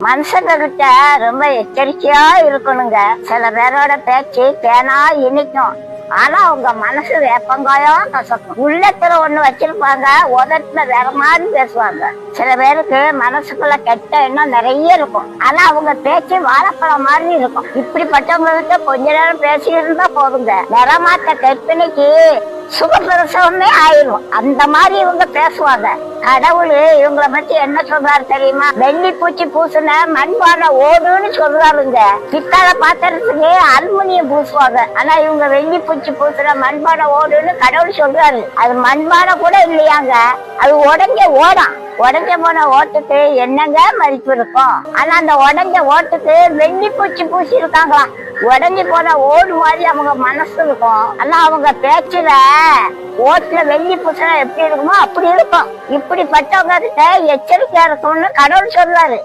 மனுஷங்க கிட்ட ரொம்ப எச்சரிக்கையா இருக்கணுங்க. சில பேரோட பேச்சு தேனா இனிக்கும், ஆனா அவங்க மனசு வேப்பங்காயம் கசக்கும். உள்ளத்துல ஒண்ணு வச்சிருப்பாங்க, உதட்டுல வேற மாதிரி பேசுவாங்க. சில பேருக்கு மனசுக்குள்ள கெட்ட எண்ணம் நிறைய இருக்கும், ஆனா அவங்க பேச்சு வாழைப்பழம் மாதிரி இருக்கும். இப்படிப்பட்டவங்க கிட்ட கொஞ்ச நேரம் பேசி இருந்தா போதுங்க, நிறமாத்த கற்பனைக்கு சுகப்பிரசவமே ஆயிரும். அந்த மாதிரி இவங்க பேசுவாங்க. கடவுள் இவங்கள பத்தி என்ன சொல்றாரு தெரியுமா? வெள்ளி பூச்சி பூசுன மண்பானை ஓடுன்னு சொல்றாருங்க. பித்தாள பாத்திரத்துக்கு அலுமினியம் பூசுவாங்க, ஆனா இவங்க வெள்ளி பூச்சி பூசுன மண்பானை ஓடுன்னு கடவுள் சொல்றாரு. அது மண்பானை கூட இல்லையாங்க, அது உடஞ்ச போன ஓட்டுக்கு என்னங்க மதிப்பு இருக்கும்? ஆனா அந்த உடஞ்ச ஓட்டுக்கு வெள்ளி பூச்சி பூசி இருக்காங்களா? உடஞ்சி போன ஓடு மாதிரி அவங்க மனசு இருக்கும், ஆனா அவங்க பேச்சுல ஓட்டுல வெள்ளி பூசணம் எப்படி இருக்குமோ அப்படி இருக்கும். இப்படிப்பட்டவங்க கிட்ட எச்சரிக்கையா இருக்கும்னு கடவுள் சொல்றாரு.